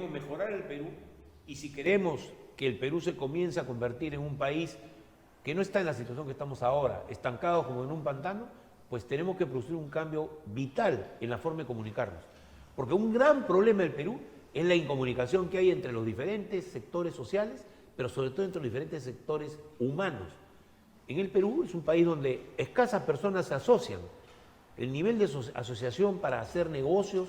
queremos mejorar el Perú y si queremos que el Perú se comience a convertir en un país que no está en la situación que estamos ahora, estancado como en un pantano, pues tenemos que producir un cambio vital en la forma de comunicarnos. Porque un gran problema del Perú es la incomunicación que hay entre los diferentes sectores sociales, pero sobre todo entre los diferentes sectores humanos. En el Perú es un país donde escasas personas se asocian. El nivel de asociación para hacer negocios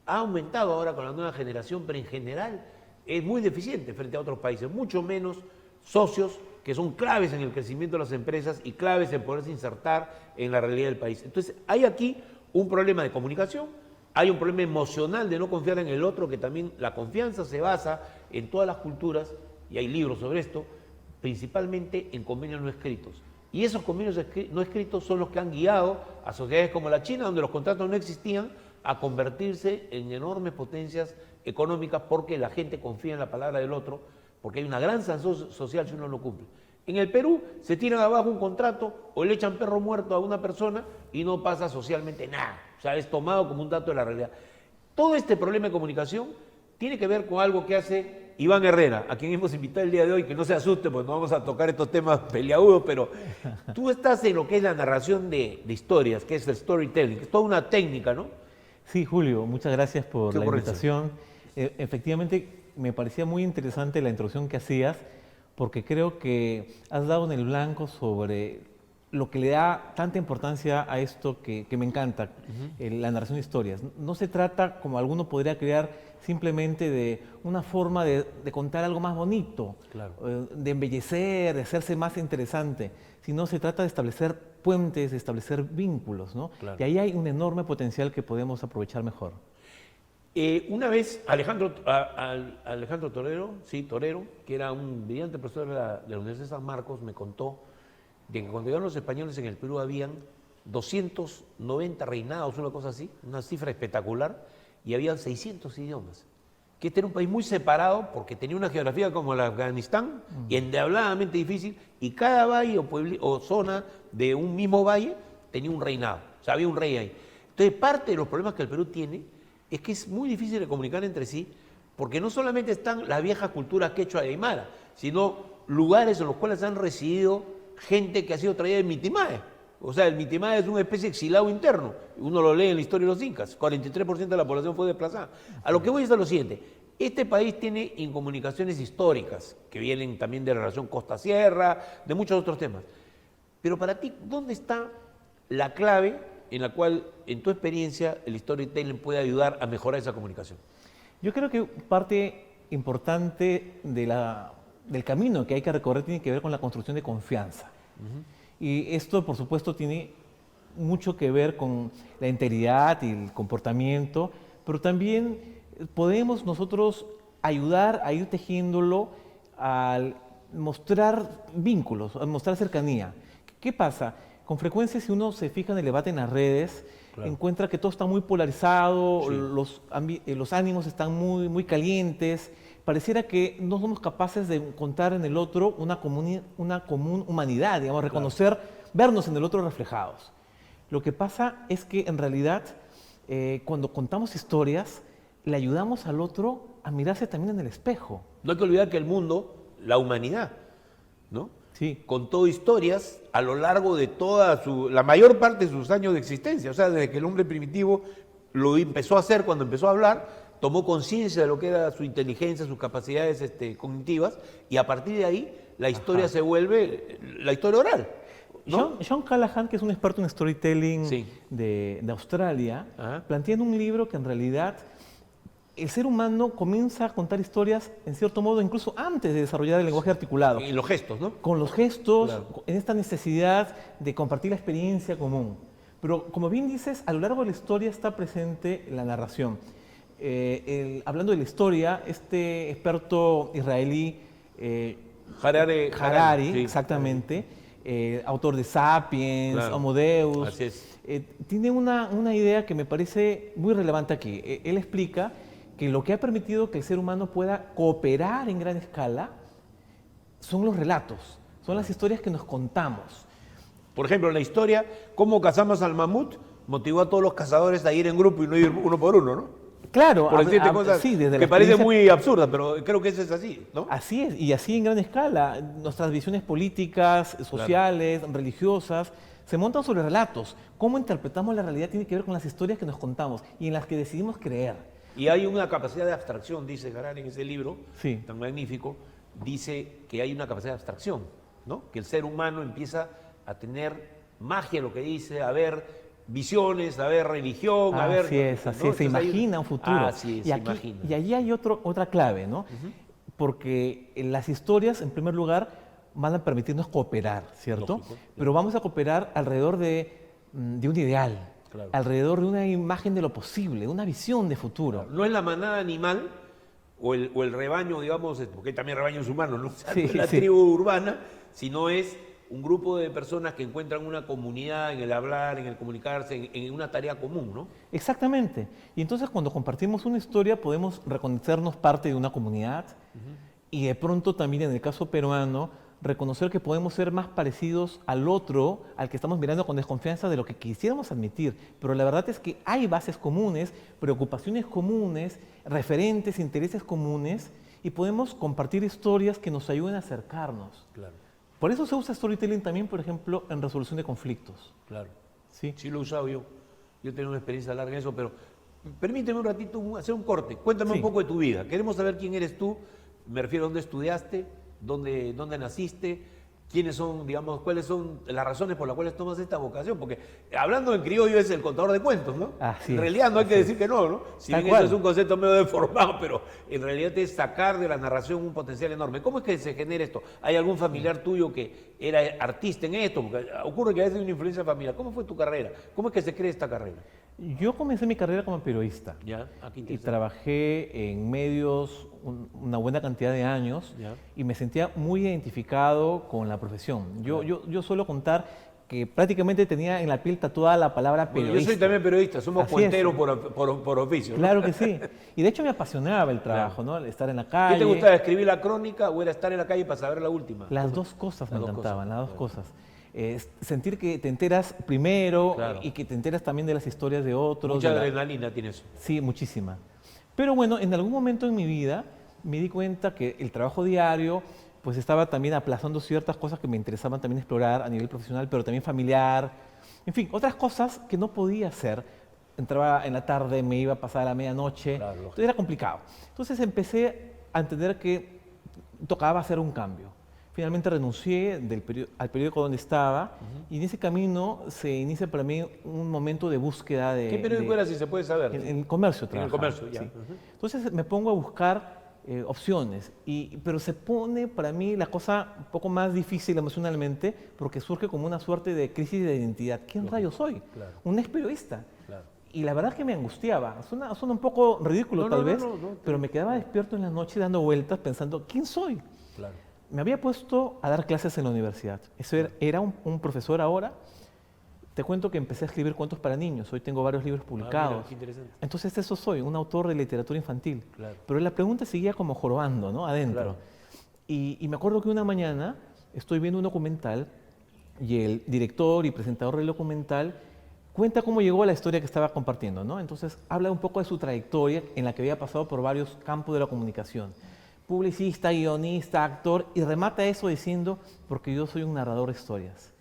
ha aumentado ahora con la nueva generación, pero en general es muy deficiente frente a otros países, mucho menos socios que son claves en el crecimiento de las empresas y claves en poderse insertar en la realidad del país. Entonces, hay aquí un problema de comunicación, hay un problema emocional de no confiar en el otro, que también la confianza se basa en todas las culturas, y hay libros sobre esto, principalmente en convenios no escritos. Y esos convenios no escritos son los que han guiado a sociedades como la China, donde los contratos no existían, a convertirse en enormes potencias económicas porque la gente confía en la palabra del otro, porque hay una gran sanción social si uno no cumple. En el Perú se tiran abajo un contrato o le echan perro muerto a una persona y no pasa socialmente nada. O sea, es tomado como un dato de la realidad. Todo este problema de comunicación tiene que ver con algo que hace Iván Herrera, a quien hemos invitado el día de hoy, que no se asuste, pues no vamos a tocar estos temas peliagudos, pero tú estás en lo que es la narración de historias, que es el storytelling, que es toda una técnica, ¿no? Sí, Julio, muchas gracias por la invitación. Efectivamente, me parecía muy interesante la introducción que hacías, porque creo que has dado en el blanco sobre lo que le da tanta importancia a esto que me encanta, la narración de historias. No se trata, como alguno podría crear, simplemente de una forma de contar algo más bonito, claro, de embellecer, de hacerse más interesante, sino se trata de establecer puentes, de establecer vínculos, ¿no? Claro. Y ahí hay un enorme potencial que podemos aprovechar mejor. Una vez Alejandro Torero, sí, Torero, que era un brillante profesor de la Universidad de San Marcos, me contó de que cuando llegaron los españoles en el Perú habían 290 reinados, una cosa así, una cifra espectacular, y habían 600 idiomas. Que este era un país muy separado porque tenía una geografía como la de Afganistán, y endiabladamente difícil, y cada valle o zona de un mismo valle tenía un reinado, o sea, había un rey ahí. Entonces, parte de los problemas que el Perú tiene es que es muy difícil de comunicar entre sí, porque no solamente están las viejas culturas quechua y aymara, sino lugares en los cuales han residido gente que ha sido traída del Mitimae. O sea, el Mitimae es una especie de exilado interno. Uno lo lee en la historia de los incas. 43% de la población fue desplazada. A lo que voy es a lo siguiente. Este país tiene incomunicaciones históricas, que vienen también de la relación costa-sierra, de muchos otros temas. Pero para ti, ¿dónde está la clave en la cual, en tu experiencia, el storytelling puede ayudar a mejorar esa comunicación? Yo creo que parte importante del camino que hay que recorrer tiene que ver con la construcción de confianza. Y esto, por supuesto, tiene mucho que ver con la integridad y el comportamiento, pero también podemos nosotros ayudar a ir tejiéndolo al mostrar vínculos, al mostrar cercanía. ¿Qué pasa? Con frecuencia, si uno se fija en el debate en las redes, claro, encuentra que todo está muy polarizado, sí, los ánimos están muy calientes. Pareciera que no somos capaces de encontrar en el otro una común humanidad, digamos, reconocer, claro, vernos en el otro reflejados. Lo que pasa es que en realidad, cuando contamos historias, le ayudamos al otro a mirarse también en el espejo. No hay que olvidar que el mundo, la humanidad, ¿no? Sí. Contó historias a lo largo de la mayor parte de sus años de existencia. O sea, desde que el hombre primitivo lo empezó a hacer, cuando empezó a hablar, tomó conciencia de lo que era su inteligencia, sus capacidades cognitivas, y a partir de ahí la historia se vuelve la historia oral, ¿no? Sean Callahan, que es un experto en storytelling, sí, de Australia, plantea en un libro que en realidad el ser humano comienza a contar historias, en cierto modo, incluso antes de desarrollar el lenguaje articulado. Y los gestos, ¿no? Con los gestos, claro, en esta necesidad de compartir la experiencia común. Pero, como bien dices, a lo largo de la historia está presente la narración. Hablando de la historia, este experto israelí, Harari, sí, exactamente, autor de Sapiens, claro, Homo Deus, así es, tiene una idea que me parece muy relevante aquí. Él explica que lo que ha permitido que el ser humano pueda cooperar en gran escala son los relatos, son las historias que nos contamos. Por ejemplo, en la historia, cómo cazamos al mamut motivó a todos los cazadores a ir en grupo y no ir uno por uno, ¿no? Claro, Por decirte cosas sí, desde que la parecen experiencia. muy absurdas, pero creo que eso es así, ¿no? Así es, y así en gran escala. Nuestras visiones políticas, sociales, religiosas, se montan sobre relatos. Cómo interpretamos la realidad tiene que ver con las historias que nos contamos y en las que decidimos creer. Y hay una capacidad de abstracción, dice Harari en ese libro, Sí. tan magnífico, dice que hay una capacidad de abstracción, ¿no? Que el ser humano empieza a tener magia, lo que dice, a ver visiones, a ver religión, a ver... Así es, así ¿no? es, se Entonces imagina un futuro. Así es, y se aquí, imagina. y allí hay otra clave, ¿no? Porque las historias, en primer lugar, van a permitirnos cooperar, ¿cierto? Lógico, Pero vamos a cooperar alrededor de un ideal, Claro. alrededor de una imagen de lo posible, de una visión de futuro. No es la manada animal o el rebaño, digamos, porque hay también rebaños humanos, ¿no? O sea, Sí, no es la sí. tribu urbana, sino es un grupo de personas que encuentran una comunidad en el hablar, en el comunicarse, en una tarea común, ¿no? Exactamente. Y entonces cuando compartimos una historia podemos reconocernos parte de una comunidad y de pronto también en el caso peruano reconocer que podemos ser más parecidos al otro, al que estamos mirando con desconfianza de lo que quisiéramos admitir. Pero la verdad es que hay bases comunes, preocupaciones comunes, referentes, intereses comunes y podemos compartir historias que nos ayuden a acercarnos. Claro, Por eso se usa storytelling también, por ejemplo, en resolución de conflictos. claro. ¿Sí? Sí lo he usado yo. Yo tengo una experiencia larga en eso, pero permíteme un ratito hacer un corte. Cuéntame Sí. un poco de tu vida. Queremos saber quién eres tú. Me refiero a dónde estudiaste, dónde naciste, quiénes son, digamos, cuáles son las razones por las cuales tomas esta vocación. Porque hablando en criollo es el contador de cuentos, ¿no? Así en es, realidad no hay que así decir que no, ¿no? Si Tal bien cual. eso es un concepto medio deformado, pero en realidad es sacar de la narración un potencial enorme. ¿Cómo es que se genera esto? ¿Hay algún familiar tuyo que era artista en esto? Porque ocurre que a veces hay una influencia familiar. ¿Cómo fue tu carrera? ¿Cómo es que se crea esta carrera? Yo comencé mi carrera como periodista Ya, aquí y interesante. trabajé en medios una buena cantidad de años Ya. y me sentía muy identificado con la profesión. Yo suelo contar que prácticamente tenía en la piel tatuada la palabra Bueno, periodista. yo soy también periodista, somos Así cuenteros es. por oficio, ¿no? Claro que sí. Y de hecho me apasionaba el trabajo, ¿no? El estar en la calle. ¿Qué te gustaba, escribir la crónica o era estar en la calle para saber la última? Las dos cosas me Las dos encantaban, cosas, las dos claro. cosas. Sentir que te enteras primero Claro. y que te enteras también de las historias de otros. Mucha de la- adrenalina tiene eso. Sí, muchísima. Pero bueno, en algún momento en mi vida me di cuenta que el trabajo diario pues estaba también aplazando ciertas cosas que me interesaban también explorar a nivel profesional, pero también familiar. En fin, otras cosas que no podía hacer. Entraba en la tarde, me iba a pasar a la medianoche. Claro, lógico. Entonces era complicado. Entonces empecé a entender que tocaba hacer un cambio. Finalmente renuncié al periódico donde estaba y en ese camino se inicia para mí un momento de búsqueda de... ¿Qué periódico era, si se puede saber? En el comercio En el trabajaba. comercio, ya. Sí. Ujú. Entonces me pongo a buscar opciones, pero se pone para mí la cosa un poco más difícil emocionalmente porque surge como una suerte de crisis de identidad. ¿Quién rayos soy? Claro. Un ex periodista. Claro. Y la verdad es que me angustiaba. Suena un poco ridículo No, tal no, no, vez, no, no. pero me quedaba despierto en la noche dando vueltas pensando, ¿quién soy? Claro. Me había puesto a dar clases en la universidad. Eso era un profesor ahora. Te cuento que empecé a escribir cuentos para niños. Hoy tengo varios libros publicados. mira, qué interesante. Entonces eso soy, un autor de literatura infantil. Claro. Pero la pregunta seguía como jorobando, ¿no? Adentro. Claro. Y me acuerdo que una mañana estoy viendo un documental y el director y presentador del documental cuenta cómo llegó a la historia que estaba compartiendo, ¿no? Entonces habla un poco de su trayectoria en la que había pasado por varios campos de la comunicación. Publicista, guionista, actor, y remata eso diciendo, porque yo soy un narrador de historias.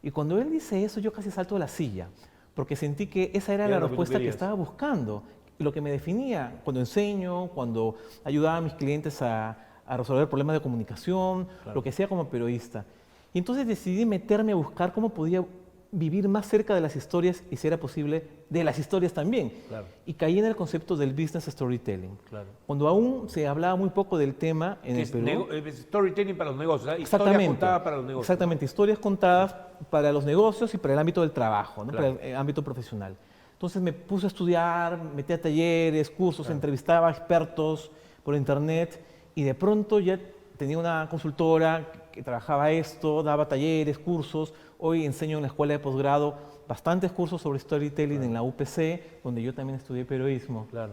Y cuando él dice eso, yo casi salto de la silla, porque sentí que esa era Era la lo que tú respuesta que querías. estaba buscando, lo que me definía cuando enseño, cuando ayudaba a mis clientes a resolver problemas de comunicación, lo que sea como periodista. Y entonces decidí meterme a buscar cómo podía vivir más cerca de las historias y, si era posible, de las historias también. Claro. Y caí en el concepto del business storytelling. Claro. Cuando aún se hablaba muy poco del tema en Que el es Perú. storytelling para los negocios, ¿eh? Historia Exactamente. contada para los negocios. Exactamente, historias contadas para los negocios y para el ámbito del trabajo, ¿no? Claro. Para el ámbito profesional. Entonces me puse a estudiar, metí a talleres, cursos, entrevistaba a expertos por internet y de pronto ya tenía una consultora que trabajaba esto, daba talleres, cursos. Hoy enseño en la escuela de posgrado bastantes cursos sobre storytelling en la UPC, donde yo también estudié periodismo. Claro.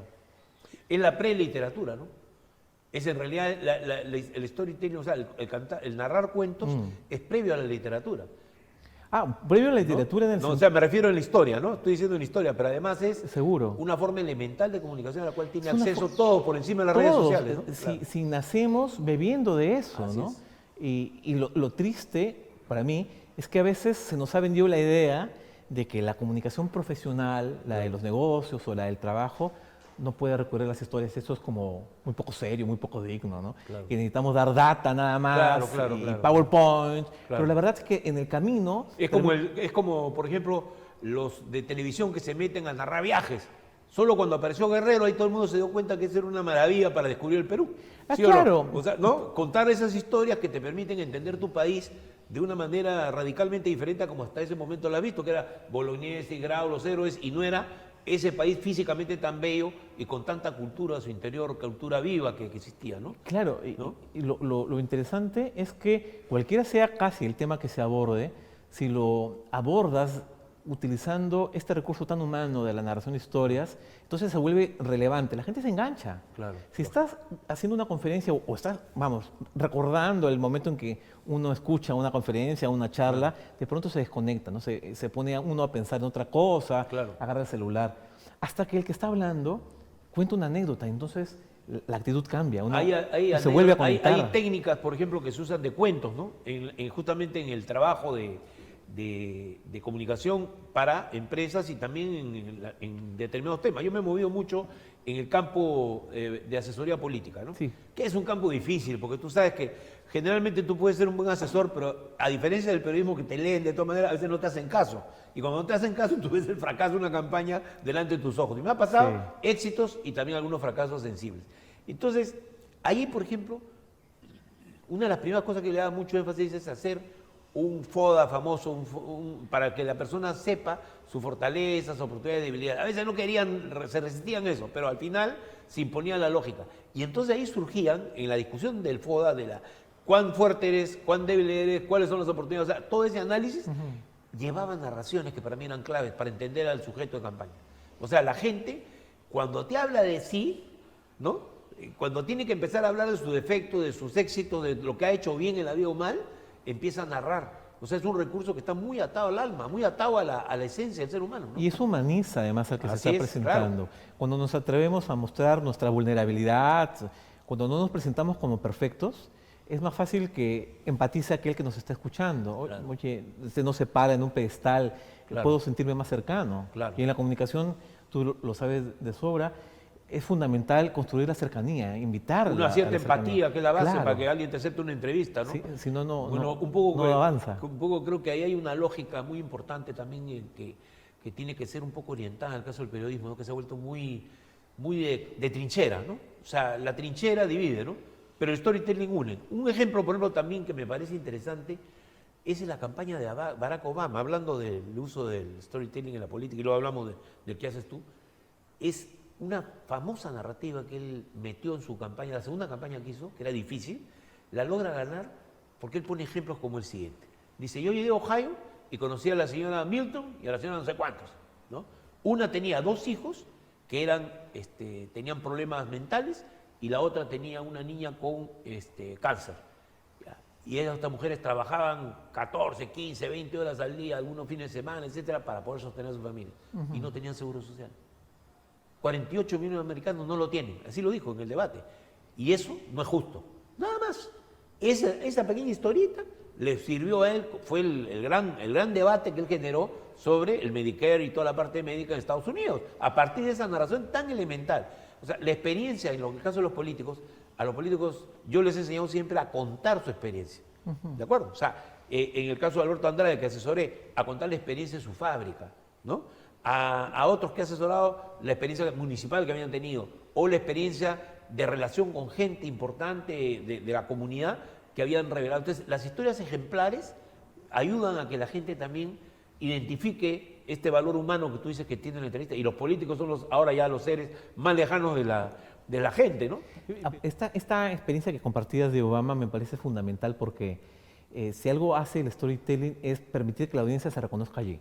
Es la preliteratura, ¿no? Es en realidad el storytelling, o sea, el narrar cuentos es previo a la literatura. Previo a la ¿no? literatura en el No, o sea, me refiero en la historia, ¿no? Estoy diciendo en la historia, pero además es seguro. una forma elemental de comunicación a la cual tiene Es una acceso todos por encima de las redes Todos, sociales, ¿no? Claro. si nacemos bebiendo de eso, Así ¿no? es. Y lo triste para mí es que a veces se nos ha vendido la idea de que la comunicación profesional, la de los negocios o la del trabajo, no puede recurrir a las historias. Eso es como muy poco serio, muy poco digno, ¿no? Claro. Que necesitamos dar data nada más Claro, y claro. PowerPoint. Claro. Pero la verdad es que en el camino... Es como, por ejemplo, los de televisión que se meten a narrar viajes. Solo cuando apareció Guerrero, ahí todo el mundo se dio cuenta que eso era una maravilla para descubrir el Perú. ¿Sí o no? claro. O sea, ¿no? Contar esas historias que te permiten entender tu país de una manera radicalmente diferente a como hasta ese momento lo has visto, que era Bolognesi, Grau, los héroes, y no era ese país físicamente tan bello y con tanta cultura a su interior, cultura viva que existía, ¿no? Claro, ¿No? y lo interesante es que cualquiera sea casi el tema que se aborde, si lo abordas utilizando este recurso tan humano de la narración de historias, entonces se vuelve relevante, la gente se engancha. Claro. Si estás haciendo una conferencia o estás, vamos, recordando el momento en que uno escucha una conferencia, una charla, de pronto se desconecta, ¿no? Se pone uno a pensar en otra cosa, Claro. agarra el celular, hasta que el que está hablando cuenta una anécdota, entonces la actitud cambia, uno se vuelve a conectar. Hay técnicas, por ejemplo, que se usan de cuentos, ¿no? Justamente en el trabajo de comunicación para empresas y también en determinados temas. Yo me he movido mucho en el campo de asesoría política, ¿no? Sí. Que es un campo difícil, porque tú sabes que generalmente tú puedes ser un buen asesor, pero a diferencia del periodismo que te leen de todas maneras, a veces no te hacen caso. Y cuando no te hacen caso, tú ves el fracaso de una campaña delante de tus ojos. Y me ha pasado éxitos y también algunos fracasos sensibles. Entonces, ahí, por ejemplo, una de las primeras cosas que le da mucho énfasis es hacer un FODA famoso, para que la persona sepa sus fortalezas, sus oportunidades, debilidades. A veces no querían, se resistían a eso, pero al final se imponía la lógica. Y entonces ahí surgían, en la discusión del FODA, de la cuán fuerte eres, cuán débil eres, cuáles son las oportunidades, o sea, todo ese análisis llevaba narraciones que para mí eran claves para entender al sujeto de campaña. O sea, la gente, cuando te habla de sí, ¿no? Cuando tiene que empezar a hablar de sus defectos, de sus éxitos, de lo que ha hecho bien en la vida o mal, empieza a narrar. O sea, es un recurso que está muy atado al alma, muy atado a la esencia del ser humano, ¿no? Y eso humaniza además al que Así se está es, presentando. claro. Cuando nos atrevemos a mostrar nuestra vulnerabilidad, cuando no nos presentamos como perfectos, es más fácil que empatice aquel que nos está escuchando. Claro. Oye, este no se para en un pedestal, Claro. puedo sentirme más cercano. Claro. Y en la comunicación, tú lo sabes de sobra, es fundamental construir la cercanía, invitar Una cierta empatía, que es la base Claro. para que alguien te acepte una entrevista, ¿no? Sí, si no, Bueno, no avanza. Un poco creo que ahí hay una lógica muy importante también que tiene que ser un poco orientada en el caso del periodismo, ¿no? Que se ha vuelto muy de trinchera, ¿no? O sea, la trinchera divide, ¿no? Pero el storytelling une. Un ejemplo, por ejemplo, también que me parece interesante es en la campaña de Barack Obama, hablando del uso del storytelling en la política, y luego hablamos del que haces tú, es una famosa narrativa que él metió en su campaña, la segunda campaña que hizo, que era difícil, la logra ganar porque él pone ejemplos como el siguiente. Dice, yo llegué a Ohio y conocí a la señora Milton y a la señora no sé cuántos, ¿no? Una tenía 2 hijos que tenían problemas mentales y la otra tenía una niña con cáncer. Y estas mujeres trabajaban 14, 15, 20 horas al día, algunos fines de semana, etcétera, para poder sostener a su familia. Y no tenían seguro social. 48 millones de americanos no lo tienen, así lo dijo en el debate. Y eso no es justo. Nada más. Esa pequeña historieta le sirvió a él, fue el gran debate que él generó sobre el Medicare y toda la parte médica en Estados Unidos, a partir de esa narración tan elemental. O sea, la experiencia, en el caso de los políticos, a los políticos yo les he enseñado siempre a contar su experiencia. ¿De acuerdo? O sea, en el caso de Alberto Andrade, que asesoré, a contar la experiencia de su fábrica, ¿no? A otros que he asesorado, la experiencia municipal que habían tenido, o la experiencia de relación con gente importante de la comunidad que habían revelado. Entonces, las historias ejemplares ayudan a que la gente también identifique este valor humano que tú dices que tiene la entrevista, y los políticos son ahora ya los seres más lejanos de la gente, ¿no? Esta experiencia que compartías de Obama me parece fundamental porque si algo hace el storytelling es permitir que la audiencia se reconozca allí.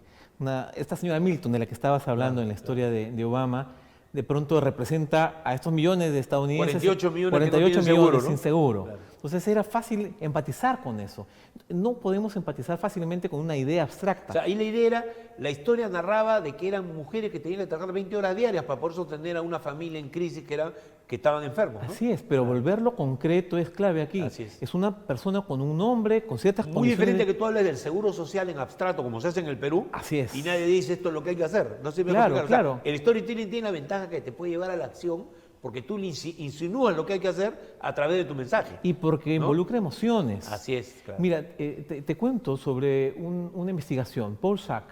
Esta señora Milton, de la que estabas hablando en la historia de Obama, de pronto representa a estos millones de estadounidenses. 48 millones que no 48 tienen millones seguro, ¿no? sin seguro. Claro. Entonces era fácil empatizar con eso. No podemos empatizar fácilmente con una idea abstracta. O sea, ahí la idea era, la historia narraba de que eran mujeres que tenían que trabajar 20 horas diarias para poder sostener a una familia en crisis que estaban enfermos, ¿no? Así es, pero volverlo concreto es clave aquí. Así es. Una persona con un nombre, con ciertas Muy condiciones. diferente que tú hables del seguro social en abstracto, como se hace en el Perú. Así es. Y nadie dice esto es lo que hay que hacer. No sé si me Claro, explicar. O sea, claro. el storytelling tiene la ventaja que te puede llevar a la acción porque tú le insinúas lo que hay que hacer a través de tu mensaje. Y porque ¿no? involucra emociones. Así es, claro. Mira, te cuento sobre una investigación. Paul Sack,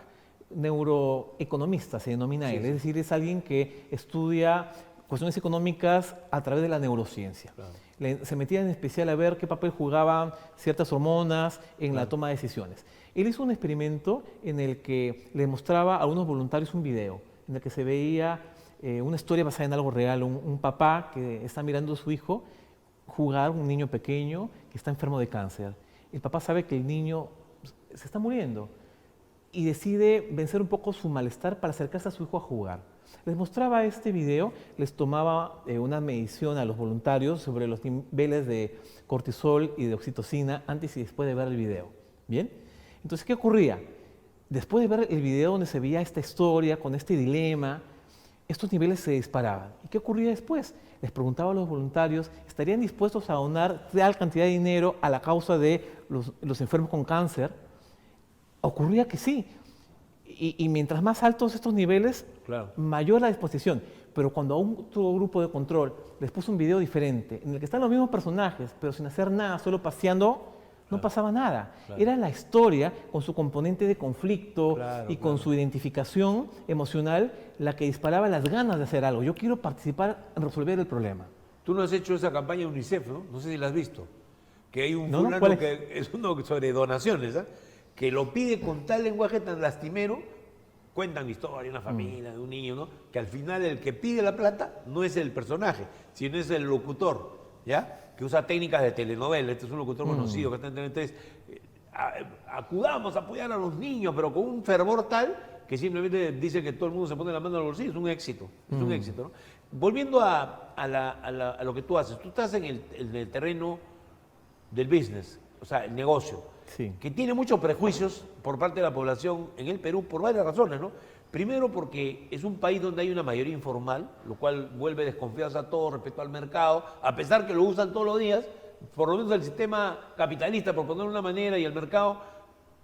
neuroeconomista se denomina él, Sí. es decir, es alguien que estudia cuestiones económicas a través de la neurociencia. Claro. Se metía en especial a ver qué papel jugaban ciertas hormonas en la toma de decisiones. Él hizo un experimento en el que le mostraba a algunos voluntarios un video, en el que se veía una historia basada en algo real, un papá que está mirando a su hijo jugar, un niño pequeño que está enfermo de cáncer. El papá sabe que el niño se está muriendo y decide vencer un poco su malestar para acercarse a su hijo a jugar. Les mostraba este video, les tomaba una medición a los voluntarios sobre los niveles de cortisol y de oxitocina antes y después de ver el video. ¿Bien? Entonces, ¿qué ocurría? Después de ver el video donde se veía esta historia con este dilema, estos niveles se disparaban. ¿Y qué ocurría después? Les preguntaba a los voluntarios, ¿estarían dispuestos a donar tal cantidad de dinero a la causa de los enfermos con cáncer? Ocurría que sí. Y mientras más altos estos niveles, Claro. mayor la disposición. Pero cuando a otro grupo de control les puso un video diferente, en el que están los mismos personajes, pero sin hacer nada, solo paseando, no pasaba nada. Claro. Era la historia con su componente de conflicto Claro, y con claro. su identificación emocional la que disparaba las ganas de hacer algo. Yo quiero participar en resolver el problema. Tú no has hecho esa campaña de UNICEF, ¿no? No sé si la has visto. Que hay un No, no, fulano ¿cuál es? que es uno sobre donaciones, ¿ah? Que lo pide con tal lenguaje tan lastimero, cuentan historia de una familia, de un niño, ¿no? Que al final el que pide la plata no es el personaje, sino es el locutor, ¿ya? Que usa técnicas de telenovela. Este es un locutor conocido que está en telenovela. Entonces, acudamos a apoyar a los niños, pero con un fervor tal que simplemente dice que todo el mundo se pone la mano al bolsillo. Es un éxito, es un éxito, ¿no? Volviendo a lo que tú haces, tú estás en el terreno del business, o sea, el negocio, Sí. que tiene muchos prejuicios por parte de la población en el Perú por varias razones, ¿no? Primero porque es un país donde hay una mayoría informal, lo cual vuelve desconfianza a todo respecto al mercado, a pesar que lo usan todos los días, por lo menos el sistema capitalista, por ponerlo de una manera, y el mercado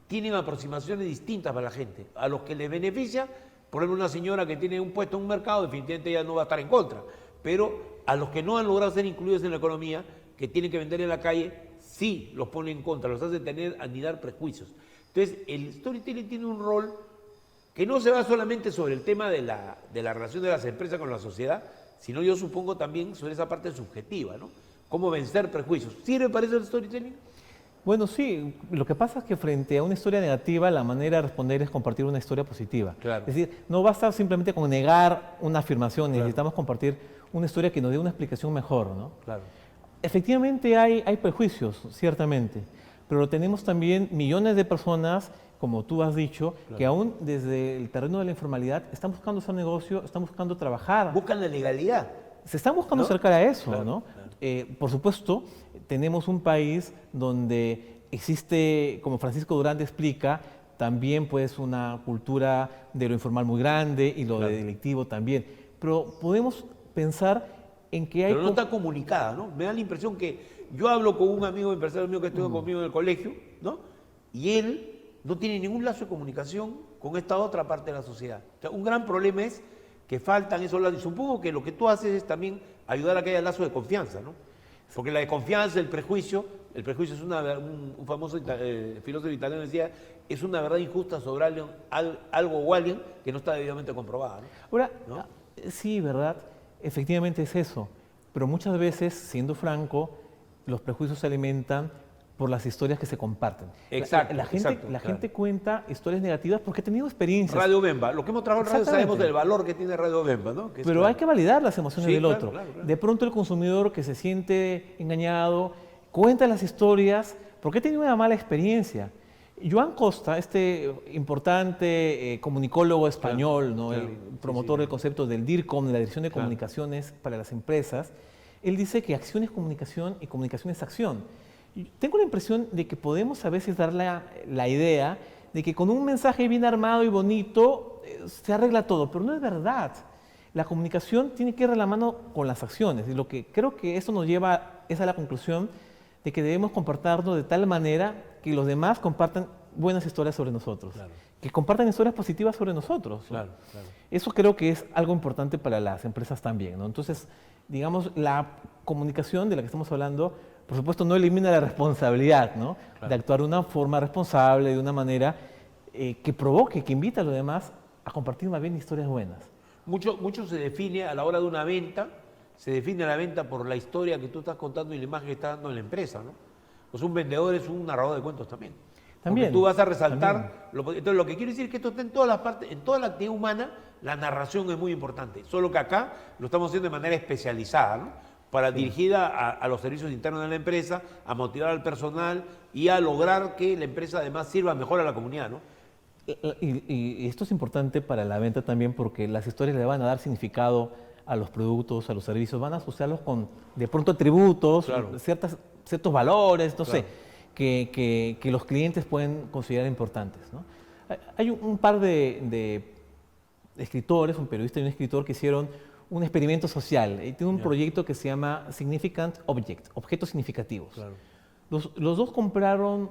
tienen aproximaciones distintas para la gente. A los que les beneficia, por ejemplo, una señora que tiene un puesto en un mercado, definitivamente ella no va a estar en contra, pero a los que no han logrado ser incluidos en la economía, que tienen que vender en la calle, sí los pone en contra, los hace anidar prejuicios. Entonces, el storytelling tiene un rol que no se va solamente sobre el tema de la relación de las empresas con la sociedad, sino yo supongo también sobre esa parte subjetiva, ¿no? Cómo vencer prejuicios. ¿Sirve para eso el storytelling? Bueno, sí, lo que pasa es que frente a una historia negativa, la manera de responder es compartir una historia positiva. Claro. Es decir, no basta simplemente con negar una afirmación, necesitamos compartir una historia que nos dé una explicación mejor, ¿no? Claro. Efectivamente hay prejuicios, ciertamente, pero tenemos también millones de personas, como tú has dicho, que aún desde el terreno de la informalidad están buscando hacer negocio, están buscando trabajar. Buscan la legalidad. Se están buscando ¿no? acercar a eso, Claro, ¿no? claro. Por supuesto, tenemos un país donde existe, como Francisco Durán explica, también pues una cultura de lo informal muy grande y lo Claro. de delictivo también. Pero podemos pensar en que hay... Pero no está comunicada, ¿no? Me da la impresión que yo hablo con un amigo empresario mío que estuvo conmigo en el colegio, ¿no? Y él no tiene ningún lazo de comunicación con esta otra parte de la sociedad. O sea, un gran problema es que faltan esos lazos. Y supongo que lo que tú haces es también ayudar a que haya lazo de confianza, ¿no? Porque la de confianza, el prejuicio es un famoso filósofo italiano decía, es una verdad injusta sobre algo o alguien que no está debidamente comprobada, ¿no? Ahora, ¿No? sí, ¿verdad? Efectivamente es eso. Pero muchas veces, siendo franco, los prejuicios se alimentan por las historias que se comparten. Exacto, La exacto, gente claro. cuenta historias negativas porque ha tenido experiencias. Radio Bemba, lo que hemos trabajado en radio Exactamente. sabemos del valor que tiene Radio Bemba, ¿no? Que es Pero claro. hay que validar las emociones Sí, del claro, otro. claro, claro. De pronto el consumidor que se siente engañado cuenta las historias porque ha tenido una mala experiencia. Joan Costa, este importante comunicólogo español, ¿no? claro. El Sí, promotor sí. del concepto del DIRCOM, de la Dirección de Claro. Comunicaciones para las Empresas, Él dice que acción es comunicación y comunicación es acción. Y tengo la impresión de que podemos a veces dar la idea de que con un mensaje bien armado y bonito se arregla todo, pero no es verdad. La comunicación tiene que ir de la mano con las acciones, y lo que creo que esto nos lleva es a la conclusión de que debemos comportarnos de tal manera que los demás compartan buenas historias sobre nosotros, Claro. que compartan historias positivas sobre nosotros, ¿no? Claro, claro. Eso creo que es algo importante para las empresas también, ¿no? Entonces, digamos, la comunicación de la que estamos hablando, por supuesto, no elimina la responsabilidad, ¿no? Claro. De actuar de una forma responsable, de una manera que provoque, que invite a los demás a compartir más bien historias buenas. Mucho se define a la hora de una venta, se define la venta por la historia que tú estás contando y la imagen que está dando en la empresa, ¿no? Pues un vendedor es un narrador de cuentos también. También, Porque tú vas a resaltar, entonces lo que quiere decir es que esto está en todas las partes, en toda la actividad humana, la narración es muy importante. Solo que acá lo estamos haciendo de manera especializada, ¿no? Dirigida a los servicios internos de la empresa, a motivar al personal y a lograr que la empresa además sirva mejor a la comunidad, ¿no? Y esto es importante para la venta también porque las historias le van a dar significado a los productos, a los servicios, van a asociarlos con de pronto atributos, Claro. ciertos valores, no sé, Claro. que los clientes pueden considerar importantes, ¿no? Hay un par de escritores, un periodista y un escritor que hicieron un experimento social y tiene un Ya. proyecto que se llama Significant Object, objetos significativos. Claro. Los dos compraron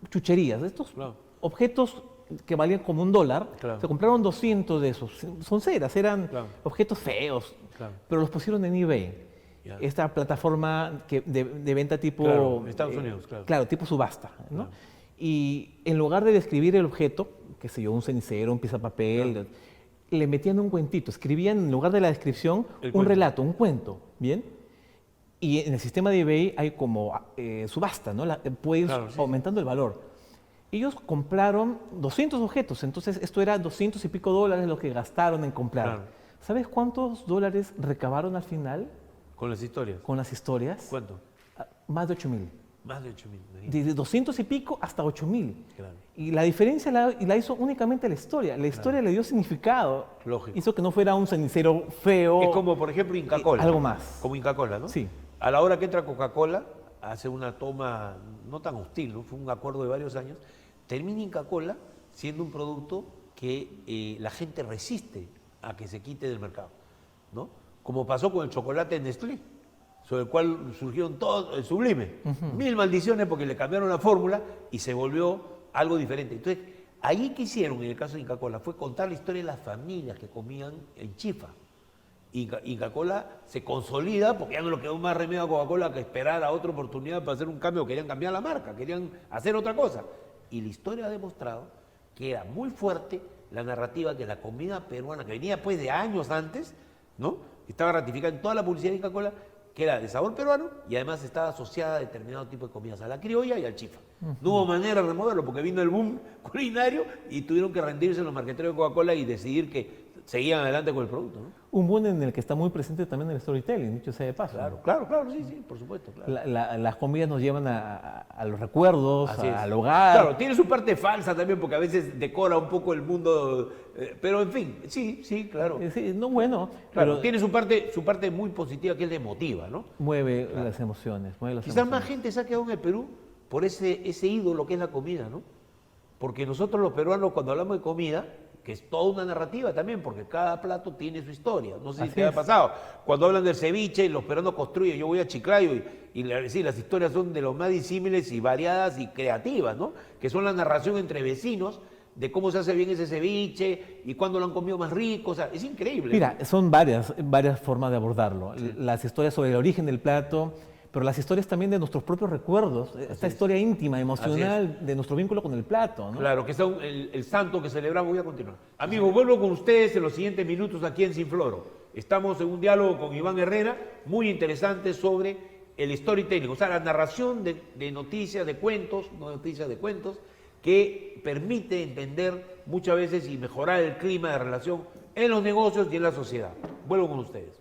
chucherías, estos Claro. objetos que valían como $1, Claro. se compraron 200 de esos. Son ceras, eran Claro. objetos feos, Claro. pero los pusieron en eBay. Ya. Esta plataforma de venta tipo... Claro, en Estados Unidos, claro. Claro, tipo subasta, ¿no? Claro. Y en lugar de describir el objeto, qué sé yo, un cenicero, un piezapapel, le metían un cuentito, escribían en lugar de la descripción El un cuento. relato, un cuento, ¿bien? Y en el sistema de eBay hay como subasta, ¿no? Puede ir Claro, sí. aumentando el valor. Ellos compraron 200 objetos, entonces esto era 200 y pico dólares lo que gastaron en comprar. Claro. ¿Sabes cuántos dólares recabaron al final Con las historias. con las historias? ¿Cuánto? Más de 8.000. Más de 8.000. Desde 200 y pico hasta 8.000. Claro. Y la diferencia la hizo únicamente la historia. La historia le dio significado. Lógico. Hizo que no fuera un cenicero feo. Es como, por ejemplo, Inca Kola. algo más. Como Inca Kola, ¿no? Sí. A la hora que entra Coca-Cola, hace una toma no tan hostil, ¿no? Fue un acuerdo de varios años. Termina Inca Kola siendo un producto que la gente resiste a que se quite del mercado, ¿no? Como pasó con el chocolate Nestlé, sobre el cual surgieron todos, el Sublime. Mil maldiciones porque le cambiaron la fórmula y se volvió algo diferente. Entonces, ahí que hicieron en el caso de Inca Kola fue contar la historia de las familias que comían en chifa. Inca Kola se consolida porque ya no le quedó más remedio a Coca-Cola que esperar a otra oportunidad para hacer un cambio. Querían cambiar la marca, querían hacer otra cosa. Y la historia ha demostrado que era muy fuerte la narrativa de la comida peruana, que venía pues de años antes, ¿no? Estaba ratificada en toda la publicidad de Inca Kola, que era de sabor peruano y además estaba asociada a determinado tipo de comidas, a la criolla y al chifa. No hubo manera de removerlo porque vino el boom culinario y tuvieron que rendirse los marqueteros de Coca-Cola y decidir que seguían adelante con el producto, ¿no? Un boom en el que está muy presente también el storytelling, dicho sea de paso. Claro, claro, sí, por supuesto. Claro. Las comidas nos llevan a los recuerdos, Así es. al hogar. Claro, tiene su parte falsa también porque a veces decora un poco el mundo, pero en fin, sí, claro. Sí, no, bueno, Claro, pero tiene su parte muy positiva que es la emotiva, ¿no? mueve las emociones. Mueve las Quizás emociones. más gente se ha quedado en el Perú por ese ídolo que es la comida, ¿no? Porque nosotros los peruanos cuando hablamos de comida, que es toda una narrativa también, porque cada plato tiene su historia. No sé si Así te ha es. pasado. Cuando hablan del ceviche, los peruanos construyen, yo voy a Chiclayo sí, las historias son de lo más disímiles y variadas y creativas, ¿no? Que son la narración entre vecinos de cómo se hace bien ese ceviche y cuándo lo han comido más rico. O sea, es increíble. Mira, son varias formas de abordarlo. Las historias sobre el origen del plato, pero las historias también de nuestros propios recuerdos, esta historia íntima, emocional de nuestro vínculo con el plato, ¿no? Claro, que es el santo que celebramos. Voy a continuar. Amigos, vuelvo con ustedes en los siguientes minutos aquí en Sinfloro. Estamos en un diálogo con Iván Herrera, muy interesante sobre el storytelling, o sea, la narración de noticias, de cuentos, no noticias de cuentos, que permite entender muchas veces y mejorar el clima de relación en los negocios y en la sociedad. Vuelvo con ustedes.